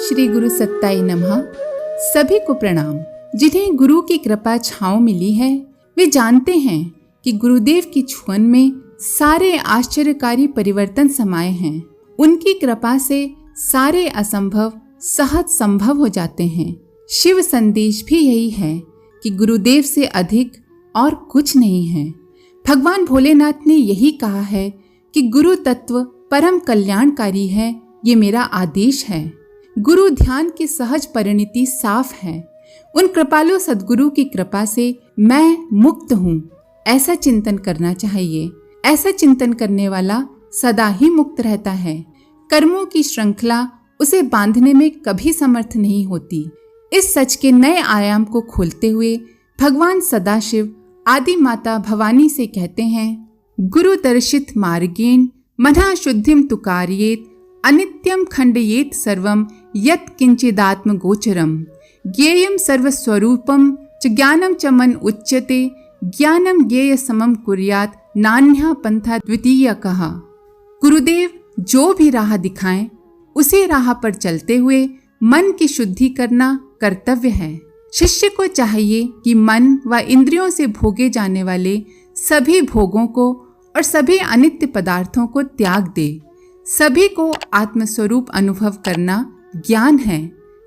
श्री गुरु सत्ताई नमः। सभी को प्रणाम। जिन्हें गुरु की कृपा छांव मिली है वे जानते हैं कि गुरुदेव की छुअन में सारे आश्चर्यकारी परिवर्तन समाये हैं। उनकी कृपा से सारे असंभव सहज संभव हो जाते हैं। शिव संदेश भी यही है कि गुरुदेव से अधिक और कुछ नहीं है। भगवान भोलेनाथ ने यही कहा है कि गुरु तत्व परम कल्याणकारी है, ये मेरा आदेश है। गुरु ध्यान की सहज परिणति साफ है। उन कृपालु सद्गुरु की कृपा से मैं मुक्त हूँ, ऐसा चिंतन करना चाहिए। ऐसा चिंतन करने वाला सदा ही मुक्त रहता है। कर्मों की श्रृंखला उसे बांधने में कभी समर्थ नहीं होती। इस सच के नए आयाम को खोलते हुए भगवान सदाशिव आदि माता भवानी से कहते हैं, गुरु दर्शित मार्गेण मना शुद्धिम तुकार्येत अनित्यम खंडयेत सर्वम यत् किंचिदात्म गोचरम ज्ञेयम सर्वस्वरूपम च ज्ञानम च मन उच्यते ज्ञानम ज्ञेय समम कुर्यात नान्या पंथा द्वितीय कहा। गुरुदेव जो भी राह दिखाएं उसी राह पर चलते हुए मन की शुद्धि करना कर्तव्य है। शिष्य को चाहिए कि मन व इंद्रियों से भोगे जाने वाले सभी भोगों को और सभी अनित्य पदार्थों को त्याग दे। सभी को आत्मस्वरूप अनुभव करना ज्ञान है।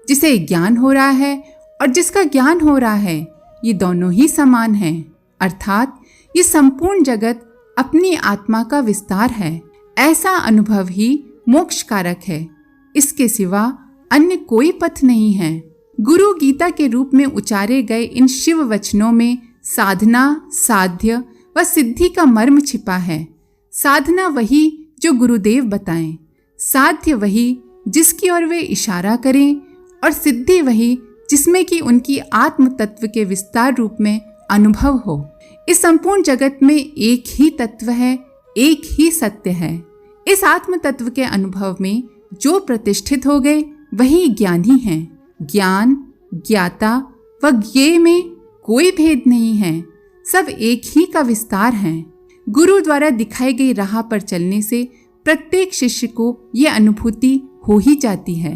जिसे ज्ञान हो रहा है और जिसका ज्ञान हो रहा है, ये दोनों ही समान हैं। अर्थात ये संपूर्ण जगत अपनी आत्मा का विस्तार है। ऐसा अनुभव ही मोक्ष कारक है। इसके सिवा अन्य कोई पथ नहीं है। गुरु गीता के रूप में उचारे गए इन शिव वचनों में साधना, साध्य व सिद्धि का मर्म छिपा है। साधना वही जो गुरुदेव बताएं, साध्य वही जिसकी ओर वे इशारा करें और सिद्धि वही जिसमें कि उनकी आत्म तत्व के विस्तार रूप में अनुभव हो। इस संपूर्ण जगत में एक ही तत्व है, एक ही सत्य है। इस आत्म तत्व के अनुभव में जो प्रतिष्ठित हो गए वही ज्ञानी हैं। ज्ञान, ज्ञाता व ज्ञेय में कोई भेद नहीं है, सब एक ही का विस्तार है। गुरु द्वारा दिखाई गई राह पर चलने से प्रत्येक शिष्य को ये अनुभूति हो ही जाती है।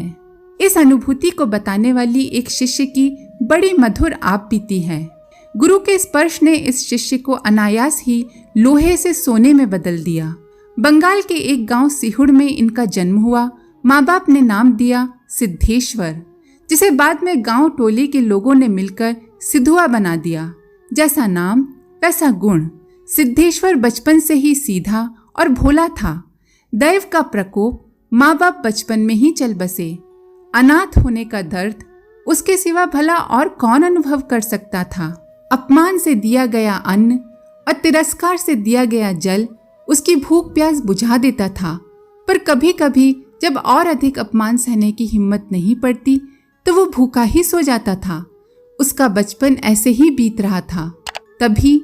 इस अनुभूति को बताने वाली एक शिष्य की बड़ी मधुर आप बीती है। गुरु के स्पर्श ने इस शिष्य को अनायास ही लोहे से सोने में बदल दिया। बंगाल के एक गांव सिहुड़ में इनका जन्म हुआ। माँ बाप ने नाम दिया सिद्धेश्वर, जिसे बाद में गांव टोली के लोगों ने मिलकर सिधुआ बना दिया। जैसा नाम वैसा गुण। सिद्धेश्वर बचपन से ही सीधा और भोला था। दैव का प्रकोप, माँ बाप बचपन में ही चल बसे। अनाथ होने का दर्द उसके सिवा भला और कौन अनुभव कर सकता था। अपमान से दिया गया अन्न और तिरस्कार से दिया गया जल उसकी भूख प्यास बुझा देता था। पर कभी कभी जब और अधिक अपमान सहने की हिम्मत नहीं पड़ती तो वो भूखा ही सो जाता था। उसका बचपन ऐसे ही बीत रहा था। तभी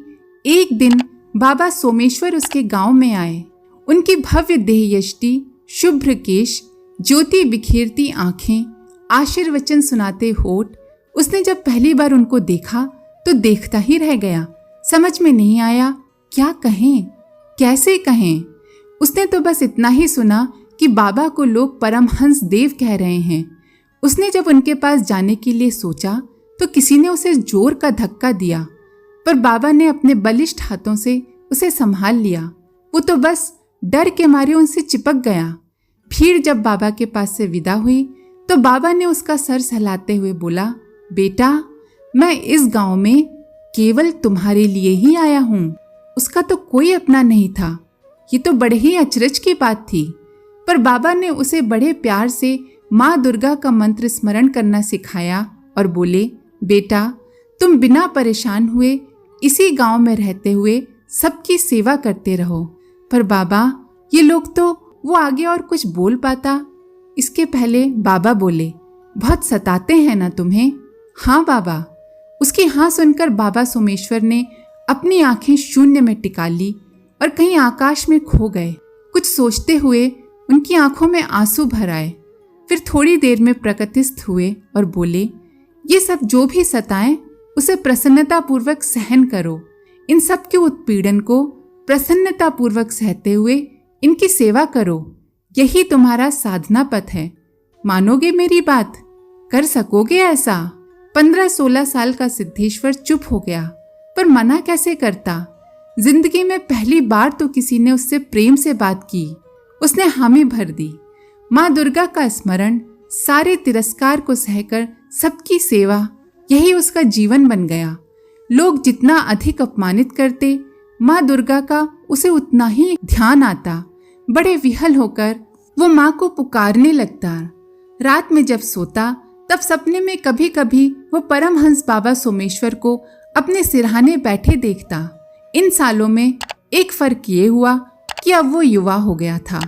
एक दिन बाबा सोमेश्वर उसके गांव में आए। उनकी भव्य देह यष्टि, शुभ्र केश, ज्योति बिखेरती आंखें, आशीर्वचन सुनाते होठ। उसने जब पहली बार उनको देखा तो देखता ही रह गया। समझ में नहीं आया क्या कहें, कैसे कहें। उसने तो बस इतना ही सुना कि बाबा को लोग परमहंस देव कह रहे हैं। उसने जब उनके पास जाने के लिए सोचा तो किसी ने उसे जोर का धक्का दिया, पर बाबा ने अपने बलिष्ठ हाथों से उसे संभाल लिया। वो तो बस डर के मारे उनसे चिपक गया। भीड़ जब बाबा के पास से विदा हुई तो बाबा ने उसका सर सहलाते हुए बोला, बेटा, मैं इस गांव में केवल तुम्हारे लिए ही आया हूँ। उसका तो कोई अपना नहीं था। ये तो बड़े ही अचरज की बात थी। पर बाबा ने उसे बड़े प्यार से माँ दुर्गा का मंत्र स्मरण करना सिखाया और बोले, बेटा, तुम बिना परेशान हुए इसी गांव में रहते हुए सबकी सेवा करते रहो। पर बाबा, ये लोग तो, वो आगे और कुछ बोल पाता। इसके पहले बाबा बोले, बहुत सताते हैं ना तुम्हें? हाँ बाबा। उसकी हाँ सुनकर बाबा सोमेश्वर ने अपनी आंखें शून्य में टिका ली और कहीं आकाश में खो गए। कुछ सोचते हुए उनकी आंखों में आंसू भर आए। फिर थोड़ी देर में प्रकृतिस्थ हुए और बोले, ये सब जो भी सताएं उसे प्रसन्नतापूर्वक सहन करो। इन सब के उत्पीड़न को प्रसन्नतापूर्वक सहते हुए इनकी सेवा करो। यही तुम्हारा साधना पथ है। मानोगे मेरी बात? कर सकोगे ऐसा? 15-16 साल का सिद्धेश्वर चुप हो गया, पर मना कैसे करता। जिंदगी में पहली बार तो किसी ने उससे प्रेम से बात की। उसने हामी भर दी। माँ दुर्गा का स्मरण, सारे तिरस्कार को सहकर सबकी सेवा, यही उसका जीवन बन गया। लोग जितना अधिक अपमानित करते, माँ दुर्गा का उसे उतना ही ध्यान आता। बड़े विहल होकर वो माँ को पुकारने लगता। रात में जब सोता तब सपने में कभी कभी वो परमहंस बाबा सोमेश्वर को अपने सिरहाने बैठे देखता। इन सालों में एक फर्क ये हुआ कि अब वो युवा हो गया था,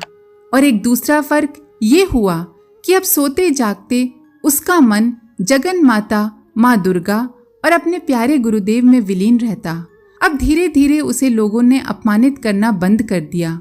और एक दूसरा फर्क ये हुआ कि अब सोते जागते उसका मन जगन माता माँ दुर्गा और अपने प्यारे गुरुदेव में विलीन रहता। अब धीरे धीरे उसे लोगों ने अपमानित करना बंद कर दिया।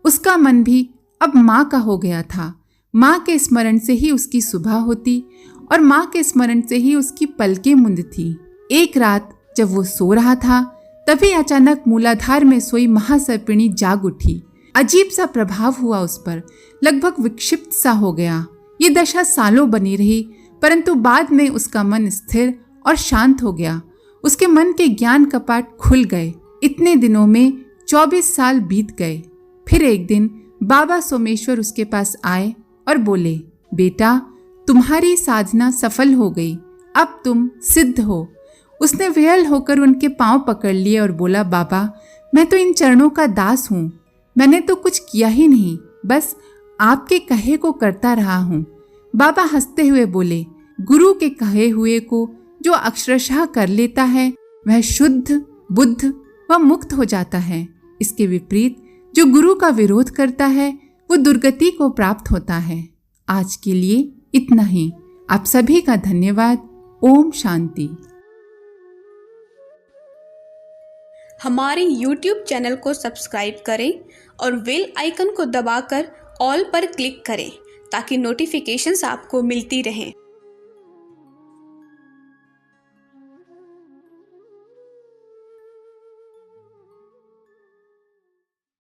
उसका मन भी अब माँ का हो गया था। माँ के स्मरण से ही उसकी सुबह होती और माँ के स्मरण से ही उसकी पलकें मुंदती। एक रात जब वो सो रहा था, तभी अचानक मूलाधार में सोई महासर्पिणी जाग उठी। अजीब सा प्रभाव हुआ उस पर, लगभग विक्षिप्त सा हो गया। ये दशा सालों बनी रही, परंतु बाद में उसका मन स्थिर और शांत हो गया। उसके मन के ज्ञान कपाट खुल गए। इतने दिनों में 24 साल बीत गए। फिर एक दिन बाबा सोमेश्वर उसके पास आए और बोले, बेटा, तुम्हारी साधना सफल हो गई, अब तुम सिद्ध हो। उसने विहल होकर उनके पांव पकड़ लिए और बोला, बाबा, मैं तो इन चरणों का दास हूँ। मैंने तो कुछ किया ही नहीं, बस आपके कहे को करता रहा हूँ। बाबा हंसते हुए बोले, गुरु के कहे हुए को जो अक्षरशः कर लेता है वह शुद्ध, बुद्ध व मुक्त हो जाता है। इसके विपरीत जो गुरु का विरोध करता है वो दुर्गति को प्राप्त होता है। आज के लिए इतना ही। आप सभी का धन्यवाद। ओम शांति। हमारे YouTube चैनल को सब्सक्राइब करें और बेल आइकन को दबाकर ऑल पर क्लिक करें ताकि नोटिफिकेशंस आपको मिलती रहें।